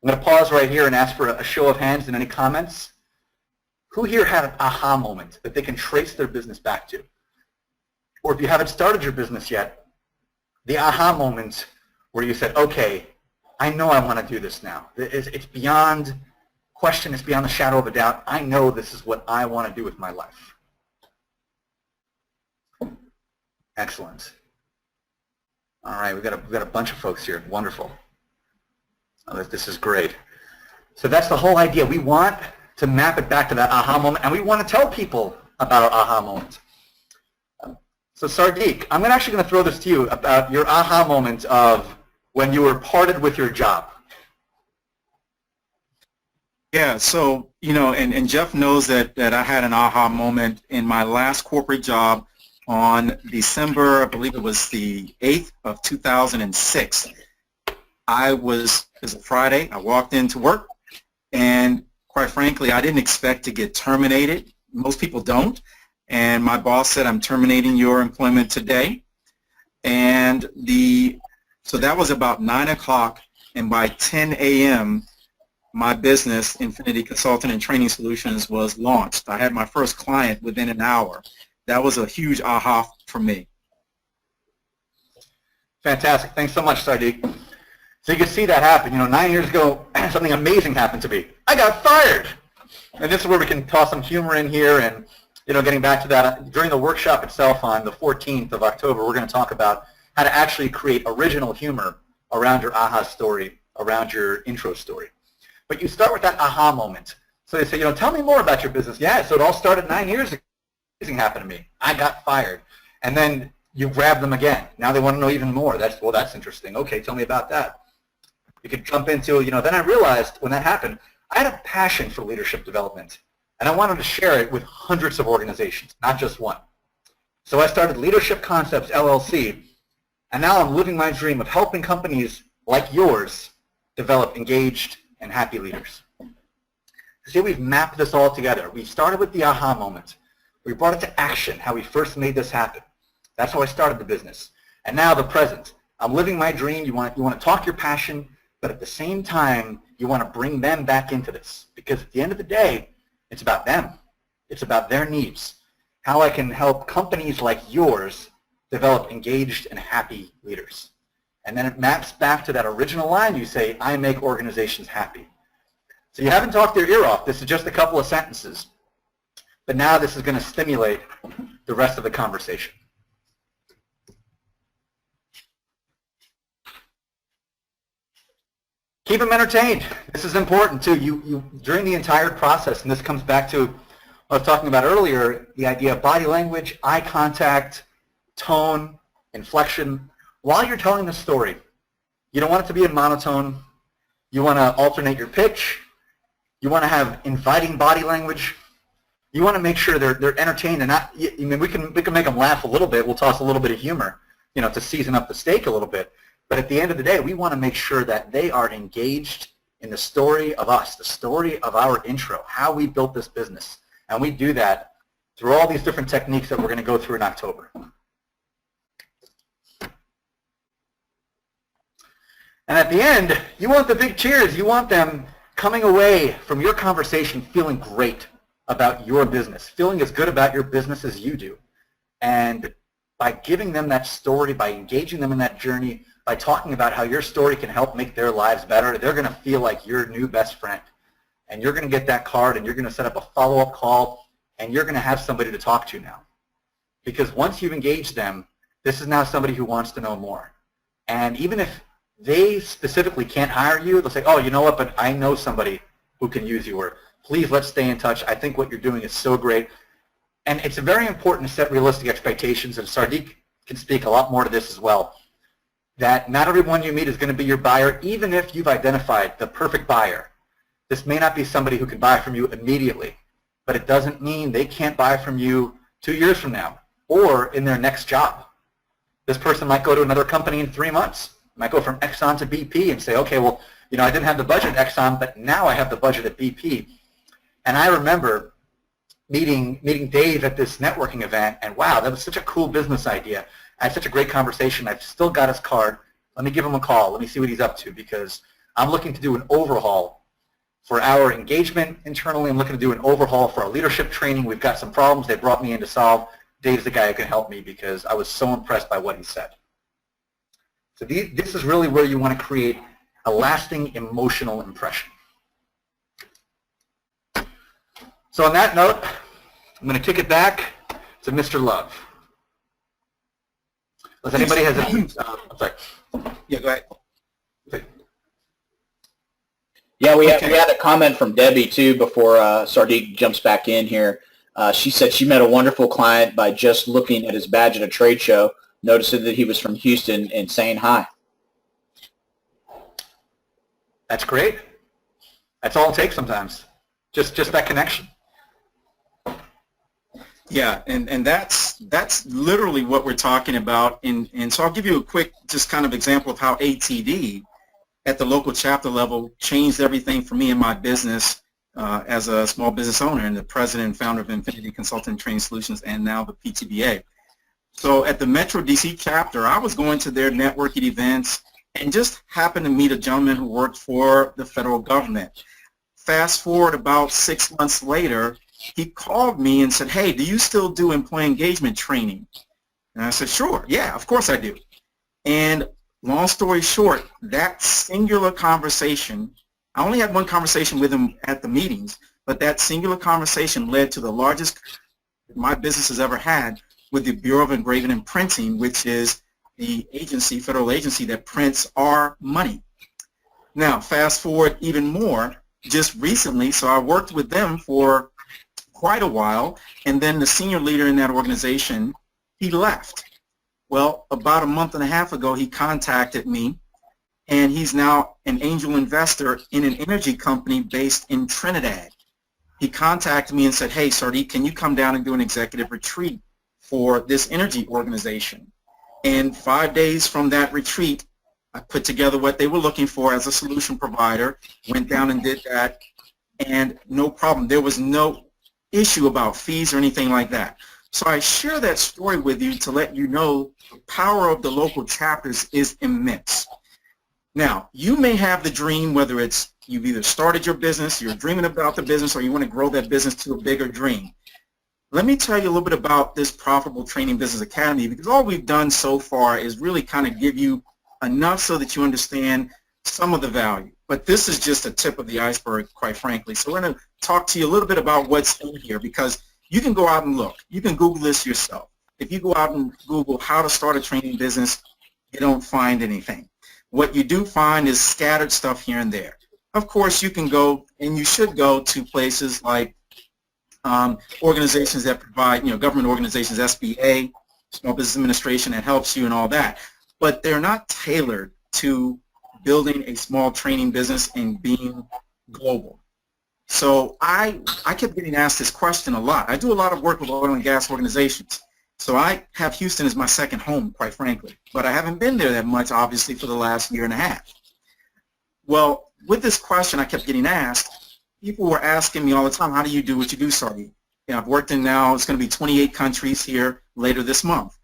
I'm going to pause right here and ask for a show of hands and any comments. Who here had an aha moment that they can trace their business back to? Or if you haven't started your business yet, the aha moment where you said, okay, I know I want to do this now. It's beyond question. It's beyond the shadow of a doubt. I know this is what I want to do with my life. Excellent. All right, we've got a bunch of folks here. Wonderful. Oh, this is great. So that's the whole idea. We want to map it back to that aha moment, and we want to tell people about our aha moment. So Sardek, I'm actually going to throw this to you about your aha moment of when you were parted with your job. Yeah, so, and Geoff knows that I had an aha moment in my last corporate job on December, I believe it was the 8th of 2006. It was a Friday. I walked into work, and quite frankly, I didn't expect to get terminated. Most people don't. And my boss said, I'm terminating your employment today. And so that was about 9 o'clock, and by 10 a.m., my business, Infinity Consulting and Training Solutions, was launched. I had my first client within an hour. That was a huge aha for me. Fantastic. Thanks so much, Sardek. So you can see that happen. 9 years ago, something amazing happened to me. I got fired. And this is where we can toss some humor in here. And, getting back to that, during the workshop itself on the 14th of October, we're going to talk about how to actually create original humor around your aha story, around your intro story. But you start with that aha moment. So they say, tell me more about your business. Yeah, so it all started 9 years ago. Something happened to me. I got fired. And then you grab them again. Now they want to know even more. That's interesting. Okay, tell me about that. You could jump into, then I realized when that happened, I had a passion for leadership development. And I wanted to share it with hundreds of organizations, not just one. So I started Leadership Concepts, LLC. And now I'm living my dream of helping companies like yours develop engaged and happy leaders. See, we've mapped this all together. We started with the aha moment. We brought it to action, how we first made this happen. That's how I started the business. And now the present. I'm living my dream. You want to talk your passion, but at the same time, you want to bring them back into this. Because at the end of the day, it's about them. It's about their needs. How I can help companies like yours develop engaged and happy leaders. And then it maps back to that original line you say, I make organizations happy. So you haven't talked their ear off. This is just a couple of sentences. But now this is going to stimulate the rest of the conversation. Keep them entertained. This is important too. You during the entire process, and this comes back to what I was talking about earlier, the idea of body language, eye contact, tone, inflection. While you're telling the story, you don't want it to be in monotone. You want to alternate your pitch. You want to have inviting body language. You want to make sure they're entertained and not. I mean, we can make them laugh a little bit. We'll toss a little bit of humor, to season up the steak a little bit. But at the end of the day, we want to make sure that they are engaged in the story of us, the story of our intro, how we built this business. And we do that through all these different techniques that we're going to go through in October. And at the end, you want the big cheers. You want them coming away from your conversation feeling great about your business, feeling as good about your business as you do. And by giving them that story, by engaging them in that journey, by talking about how your story can help make their lives better, they're going to feel like your new best friend. And you're going to get that card, and you're going to set up a follow-up call, and you're going to have somebody to talk to now. Because once you've engaged them, this is now somebody who wants to know more. And even if they specifically can't hire you, they'll say, oh, you know what, but I know somebody who can use you, or please let's stay in touch. I think what you're doing is so great. And it's very important to set realistic expectations, and Sardek can speak a lot more to this as well, that not everyone you meet is going to be your buyer, even if you've identified the perfect buyer. This may not be somebody who can buy from you immediately, but it doesn't mean they can't buy from you 2 years from now or in their next job. This person might go to another company in 3 months, might go from Exxon to BP and say, okay, well, you know, I didn't have the budget at Exxon, but now I have the budget at BP. And I remember meeting Dave at this networking event, and wow, that was such a cool business idea. I had such a great conversation. I've still got his card. Let me give him a call. Let me see what he's up to, because I'm looking to do an overhaul for our engagement internally. I'm looking to do an overhaul for our leadership training. We've got some problems they brought me in to solve. Dave's the guy who can help me because I was so impressed by what he said. So this is really where you want to create a lasting emotional impression. So on that note, I'm going to kick it back to Mr. Love. Does anybody has any? I'm sorry. Yeah, go ahead. Okay. Yeah, we had a comment from Debbie, too, before Sardek jumps back in here. She said she met a wonderful client by just looking at his badge at a trade show, noticing that he was from Houston, and saying hi. That's great. That's all it takes sometimes. Just that connection. Yeah, and that's literally what we're talking about. And so I'll give you a quick just kind of example of how ATD at the local chapter level changed everything for me in my business as a small business owner and the president and founder of Infinity Consulting Training Solutions and now the PTBA. So at the Metro DC chapter, I was going to their networking events and just happened to meet a gentleman who worked for the federal government. Fast forward about 6 months later, he called me and said, hey, do you still do employee engagement training? And I said, sure, yeah, of course I do. And long story short, that singular conversation, I only had one conversation with him at the meetings, but that singular conversation led to the largest my business has ever had with the Bureau of Engraving and Printing, which is the agency, federal agency that prints our money. Now, fast forward even more, just recently, so I worked with them for quite a while, and then the senior leader in that organization, he left. Well, about a month and a half ago, he contacted me, and he's now an angel investor in an energy company based in Trinidad. He contacted me and said, hey, Sardek, can you come down and do an executive retreat for this energy organization? And 5 days from that retreat, I put together what they were looking for as a solution provider, went down and did that, and no problem. There was no issue about fees or anything like that. So I share that story with you to let you know the power of the local chapters is immense. Now, you may have the dream, whether it's you've either started your business, you're dreaming about the business, or you want to grow that business to a bigger dream. Let me tell you a little bit about this Profitable Training Business Academy, because all we've done so far is really kind of give you enough so that you understand some of the value. But this is just a tip of the iceberg, quite frankly. So we're going to talk to you a little bit about what's in here, because you can go out and look. You can Google this yourself. If you go out and Google how to start a training business, you don't find anything. What you do find is scattered stuff here and there. Of course, you can go, and you should go to places like organizations that provide, government organizations, SBA, Small Business Administration, that helps you and all that. But they're not tailored to building a small training business and being global. So I kept getting asked this question a lot. I do a lot of work with oil and gas organizations. So I have Houston as my second home, quite frankly. But I haven't been there that much, obviously, for the last year and a half. Well, with this question I kept getting asked, people were asking me all the time, how do you do what you do, Sardek? I've worked in now, it's going to be 28 countries here later this month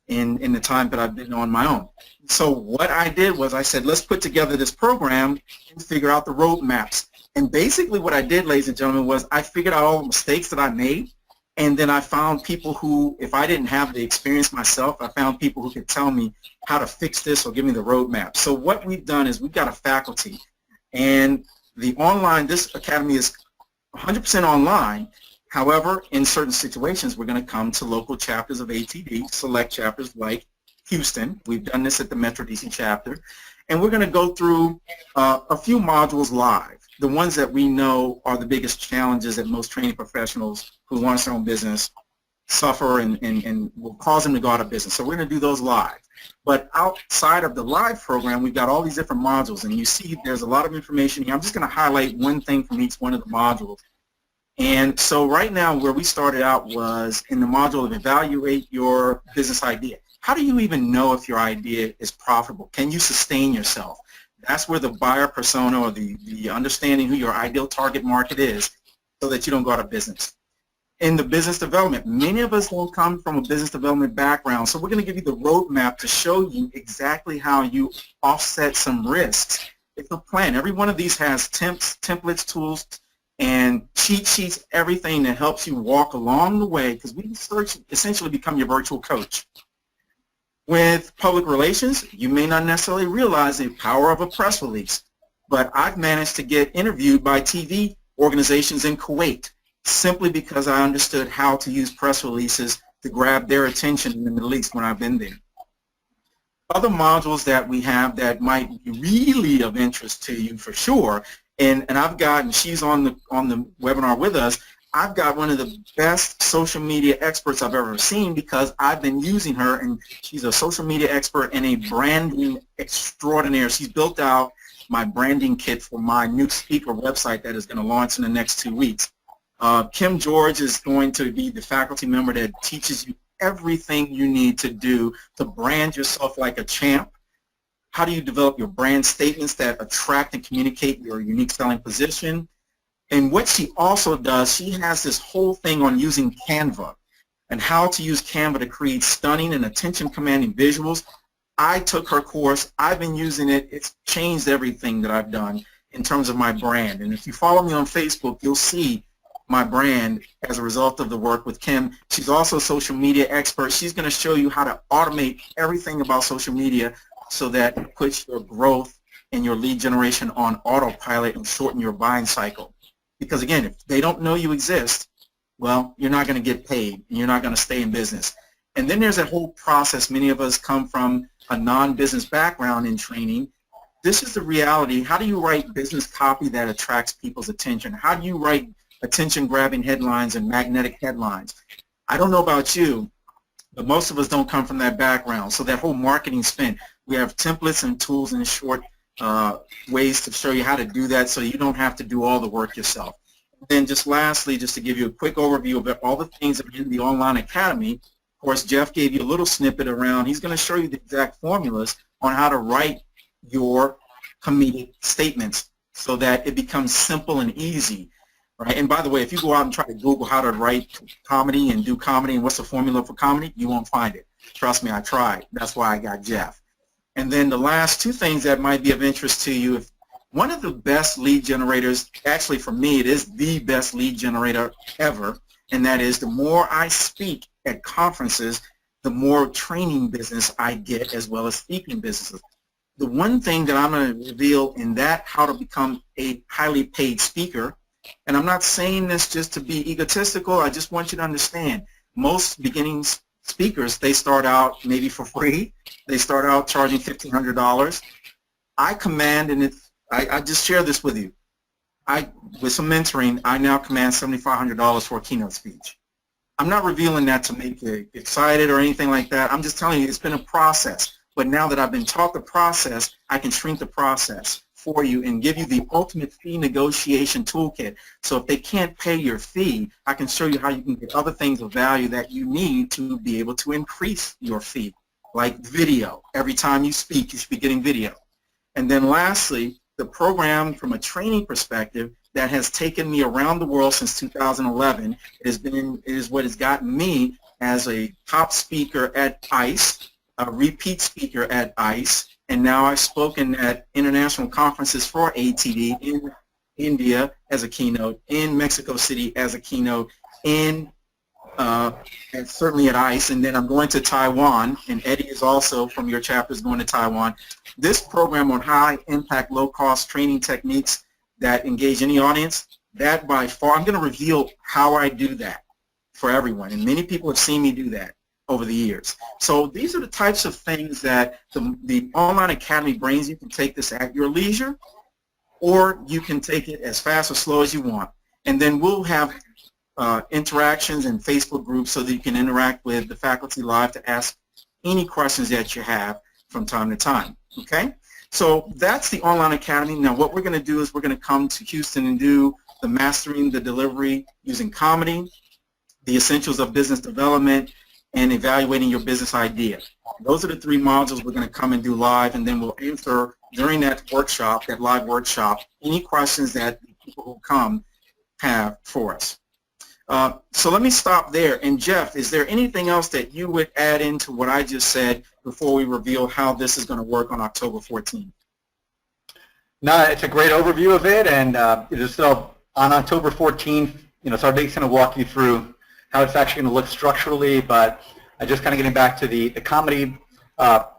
in the time that I've been on my own. So what I did was I said, let's put together this program and figure out the roadmaps. And basically what I did, ladies and gentlemen, was I figured out all the mistakes that I made, and then I found people who, if I didn't have the experience myself, I found people who could tell me how to fix this or give me the roadmap. So what we've done is we've got a faculty, and this academy is 100% online. However, in certain situations, we're going to come to local chapters of ATD, select chapters like Houston. We've done this at the Metro DC chapter. And we're going to go through a few modules live, the ones that we know are the biggest challenges that most training professionals who want to start their own business suffer and will cause them to go out of business. So we're going to do those live. But outside of the live program, we've got all these different modules, and you see there's a lot of information here. I'm just going to highlight one thing from each one of the modules. And so right now where we started out was in the module of evaluate your business idea. How do you even know if your idea is profitable? Can you sustain yourself? That's where the buyer persona or the understanding who your ideal target market is so that you don't go out of business. In the business development, many of us don't come from a business development background, so we're going to give you the roadmap to show you exactly how you offset some risks. It's a plan. Every one of these has templates, tools, and cheat sheets, everything that helps you walk along the way, because we essentially become your virtual coach. With public relations, you may not necessarily realize the power of a press release, but I've managed to get interviewed by TV organizations in Kuwait simply because I understood how to use press releases to grab their attention in the Middle East when I've been there. Other modules that we have that might be really of interest to you for sure, and I've got, and she's on the webinar with us, I've got one of the best social media experts I've ever seen because I've been using her, and she's a social media expert and a branding extraordinaire. She's built out my branding kit for my new speaker website that is going to launch in the next 2 weeks. Kim George is going to be the faculty member that teaches you everything you need to do to brand yourself like a champ. How do you develop your brand statements that attract and communicate your unique selling position? And what she also does, she has this whole thing on using Canva and how to use Canva to create stunning and attention-commanding visuals. I took her course. I've been using it. It's changed everything that I've done in terms of my brand. And if you follow me on Facebook, you'll see my brand as a result of the work with Kim. She's also a social media expert. She's going to show you how to automate everything about social media so that it puts your growth and your lead generation on autopilot and shorten your buying cycle. Because again, if they don't know you exist, well, you're not going to get paid and you're not going to stay in business. And then there's a whole process. Many of us come from a non-business background in training. This is the reality. How do you write business copy that attracts people's attention? How do you write attention-grabbing headlines and magnetic headlines? I don't know about you, but most of us don't come from that background. So that whole marketing spin, we have templates and tools and short ways to show you how to do that so you don't have to do all the work yourself. And then just lastly, just to give you a quick overview of all the things that are in the online academy, of course, Geoff gave you a little snippet around. He's going to show you the exact formulas on how to write your comedic statements so that it becomes simple and easy. Right? And by the way, if you go out and try to Google how to write comedy and do comedy and what's the formula for comedy, you won't find it. Trust me, I tried. That's why I got Geoff. And then the last two things that might be of interest to you, if one of the best lead generators, actually for me, it is the best lead generator ever, and that is the more I speak at conferences, the more training business I get as well as speaking businesses. The one thing that I'm going to reveal in that, how to become a highly paid speaker, and I'm not saying this just to be egotistical, I just want you to understand, most beginning speakers, they start out maybe for free. They start out charging $1,500. I command, and I just share this with you. With some mentoring, I now command $7,500 for a keynote speech. I'm not revealing that to make you excited or anything like that. I'm just telling you it's been a process. But now that I've been taught the process, I can shrink the process for you and give you the ultimate fee negotiation toolkit. So if they can't pay your fee, I can show you how you can get other things of value that you need to be able to increase your fee, like video. Every time you speak, you should be getting video. And then lastly, the program from a training perspective that has taken me around the world since 2011 is what has gotten me as a top speaker at ICE, a repeat speaker at ICE, and now I've spoken at international conferences for ATD India as a keynote, in Mexico City as a keynote, in and certainly at ICE, and then I'm going to Taiwan, and Eddie is also from your chapter is going to Taiwan. This program on high impact, low cost training techniques that engage any audience, that by far, I'm going to reveal how I do that for everyone, and many people have seen me do that over the years. So these are the types of things that the Online Academy brings. You can take this at your leisure, or you can take it as fast or slow as you want, and then we'll have interactions and Facebook groups so that you can interact with the faculty live to ask any questions that you have from time to time, okay? So that's the Online Academy. Now what we're going to do is we're going to come to Houston and do the Mastering the Delivery Using Comedy, the Essentials of Business Development, and Evaluating Your Business Idea. Those are the 3 modules we're going to come and do live, and then we'll answer during that workshop, that live workshop, any questions that the people who come have for us. So let me stop there. And Geoff, is there anything else that you would add into what I just said before we reveal how this is going to work on October 14th? No, it's a great overview of it, and so on October 14th, Sardek's going to walk you through how it's actually going to look structurally, but just kind of getting back to the comedy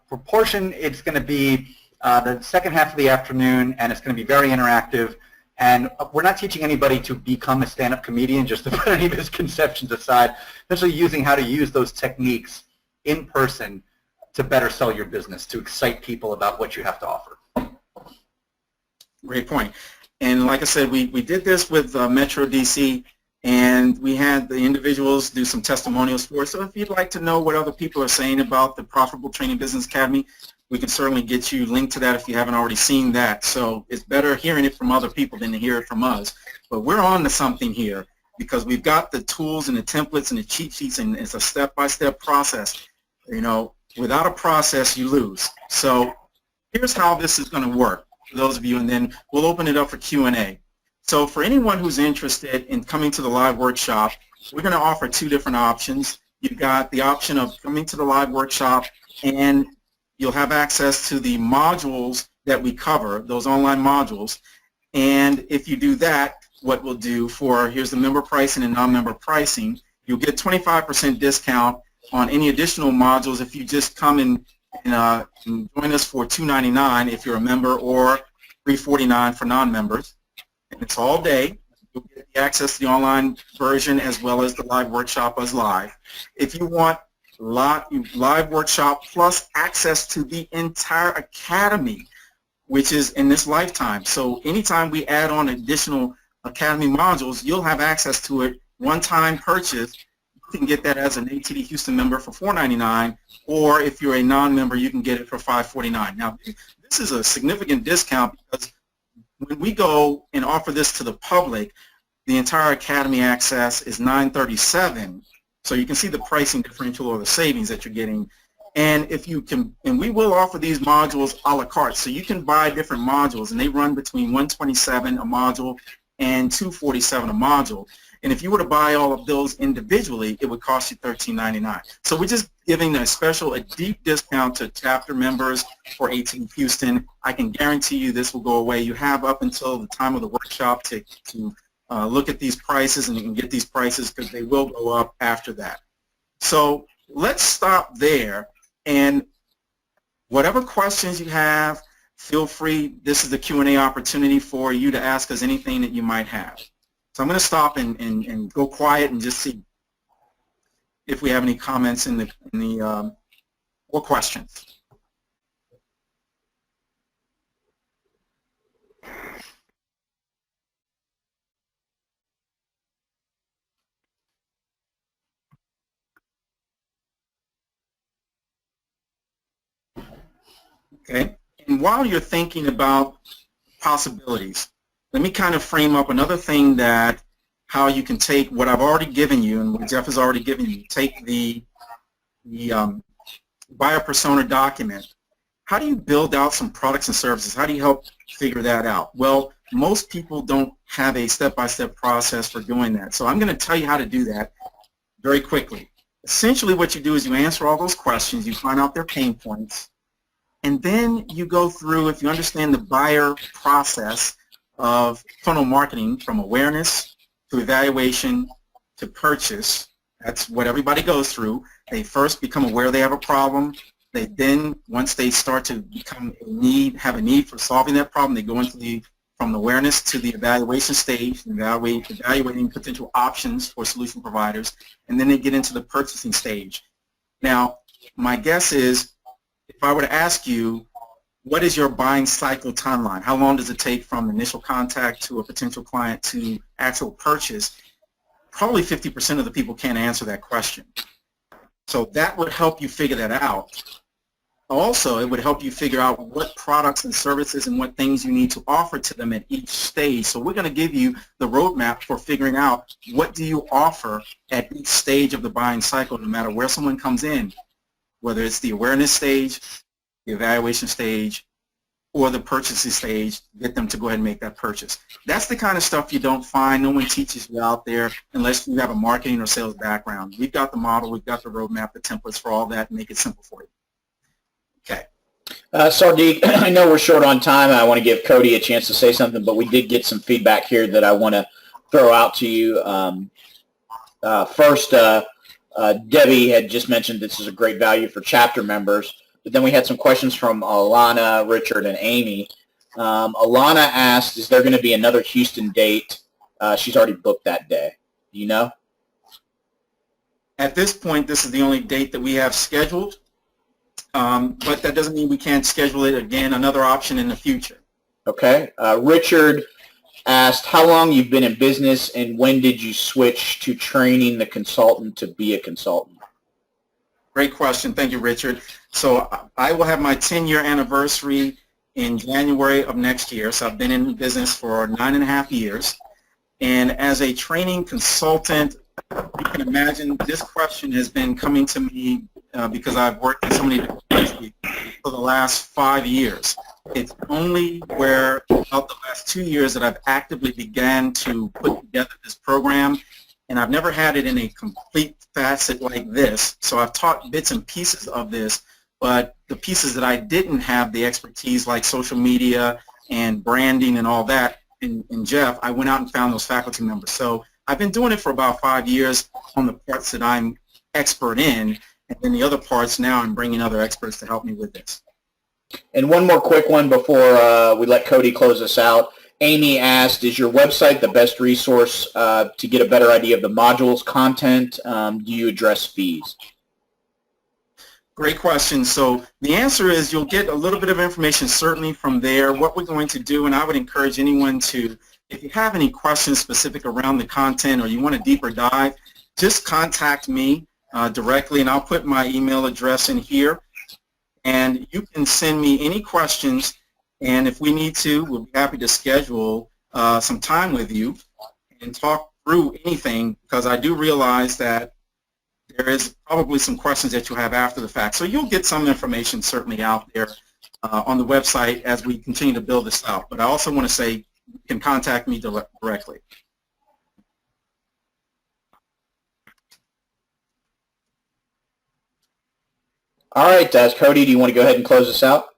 proportion, it's going to be the second half of the afternoon, and it's going to be very interactive. And we're not teaching anybody to become a stand-up comedian, just to put any misconceptions aside, essentially using how to use those techniques in person to better sell your business, to excite people about what you have to offer. Great point. And like I said, we did this with Metro DC, and we had the individuals do some testimonials for us. So if you'd like to know what other people are saying about the Profitable Training Business Academy, we can certainly get you linked to that if you haven't already seen that. So it's better hearing it from other people than to hear it from us. But we're on to something here because we've got the tools and the templates and the cheat sheets, and it's a step-by-step process. Without a process, you lose. So here's how this is going to work for those of you, and then we'll open it up for Q&A. So for anyone who's interested in coming to the live workshop, we're going to offer 2 different options. You've got the option of coming to the live workshop, and you'll have access to the modules that we cover, those online modules. And if you do that, what we'll do here's the member pricing and non-member pricing, you'll get 25% discount on any additional modules if you just come and join us for $2.99 if you're a member, or $3.49 for non-members. And it's all day. You'll get the access to the online version as well as the live workshop as live. If you want live workshop plus access to the entire academy, which is in this lifetime. So anytime we add on additional academy modules, you'll have access to it, one-time purchase. You can get that as an ATD Houston member for $4.99, or if you're a non-member, you can get it for $5.49. Now, this is a significant discount because when we go and offer this to the public, the entire academy access is $937. So you can see the pricing differential or the savings that you're getting. And if you can, and we will offer these modules a la carte. So you can buy different modules, and they run between $127 a module and $247 a module. And if you were to buy all of those individually, it would cost you $13.99. So we're just giving a deep discount to chapter members for ATD Houston. I can guarantee you this will go away. You have up until the time of the workshop to look at these prices, and you can get these prices because they will go up after that. So let's stop there, and whatever questions you have, feel free. This is the Q&A opportunity for you to ask us anything that you might have. So I'm going to stop and go quiet and just see if we have any comments or questions. Okay, and while you're thinking about possibilities, let me kind of frame up another thing that how you can take what I've already given you and what Geoff has already given you, take the buyer persona document. How do you build out some products and services? How do you help figure that out? Well, most people don't have a step-by-step process for doing that. So I'm going to tell you how to do that very quickly. Essentially what you do is you answer all those questions, you find out their pain points, and then you go through, if you understand the buyer process, of funnel marketing from awareness to evaluation to purchase. That's what everybody goes through. They first become aware they have a problem. They then, once they start to have a need for solving that problem, they go into from awareness to the evaluation stage, evaluating potential options for solution providers, and then they get into the purchasing stage. Now, my guess is, if I were to ask you, what is your buying cycle timeline? How long does it take from initial contact to a potential client to actual purchase? Probably 50% of the people can't answer that question. So that would help you figure that out. Also, it would help you figure out what products and services and what things you need to offer to them at each stage. So we're going to give you the roadmap for figuring out what do you offer at each stage of the buying cycle, no matter where someone comes in, whether it's the awareness stage, the evaluation stage, or the purchasing stage, get them to go ahead and make that purchase. That's the kind of stuff you don't find. No one teaches you out there unless you have a marketing or sales background. We've got the model, we've got the roadmap, the templates for all that, and make it simple for you. Okay. Sardek, I know we're short on time. I want to give Cody a chance to say something, but we did get some feedback here that I want to throw out to you. First, Debbie had just mentioned this is a great value for chapter members, but then we had some questions from Alana, Richard, and Amy. Alana asked, is there going to be another Houston date? She's already booked that day. Do you know? At this point, this is the only date that we have scheduled. But that doesn't mean we can't schedule it again, another option in the future. Okay. Richard asked how long you've been in business and when did you switch to training the consultant to be a consultant? Great question. Thank you, Richard. So I will have my 10-year anniversary in January of next year. So I've been in business for 9.5 years. And as a training consultant, you can imagine this question has been coming to me because I've worked in so many different places for the last 5 years. It's only where about the last 2 years that I've actively began to put together this program, and I've never had it in a complete facet like this. So I've taught bits and pieces of this, but the pieces that I didn't have the expertise like social media and branding and all that in Geoff, I went out and found those faculty members. So I've been doing it for about 5 years on the parts that I'm expert in, and then the other parts now I'm bringing other experts to help me with this. And one more quick one before we let Cody close us out. Amy asked, is your website the best resource to get a better idea of the modules, content? Do you address fees? Great question. So the answer is you'll get a little bit of information certainly from there. What we're going to do, and I would encourage anyone to, if you have any questions specific around the content or you want a deeper dive, just contact me directly, and I'll put my email address in here. And you can send me any questions, and if we need to, we'll be happy to schedule some time with you and talk through anything, because I do realize that there is probably some questions that you'll have after the fact. So you'll get some information certainly out there on the website as we continue to build this out. But I also want to say you can contact me directly. All right, Cody, do you want to go ahead and close us out?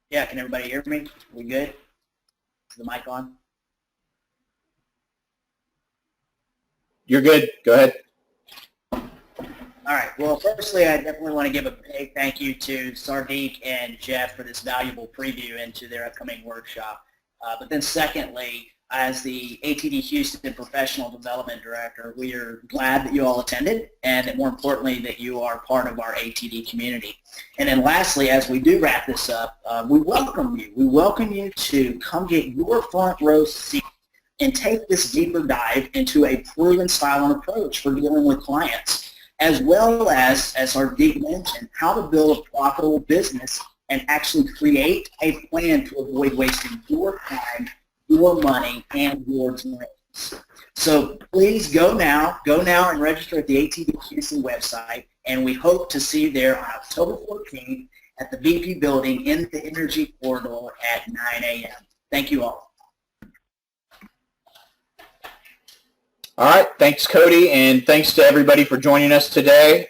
Yeah, can everybody hear me? We good? Is the mic on? You're good. Go ahead. All right. Well, firstly, I definitely want to give a big thank you to Sardek and Geoff for this valuable preview into their upcoming workshop. But then secondly, as the ATD Houston Professional Development Director, we are glad that you all attended, and that more importantly, that you are part of our ATD community. And then lastly, as we do wrap this up, we welcome you. We welcome you to come get your front row seat and take this deeper dive into a proven style and approach for dealing with clients, as well as Sardek mentioned, how to build a profitable business and actually create a plan to avoid wasting your time, your money, and your dreams. So please go now and register at the ATD Houston website, and we hope to see you there on October 14th at the VP building in the Energy Corridor at 9 a.m. Thank you all. All right. Thanks, Cody, and thanks to everybody for joining us today.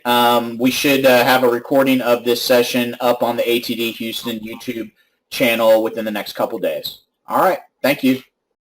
We should have a recording of this session up on the ATD Houston YouTube channel within the next couple days. All right. Thank you.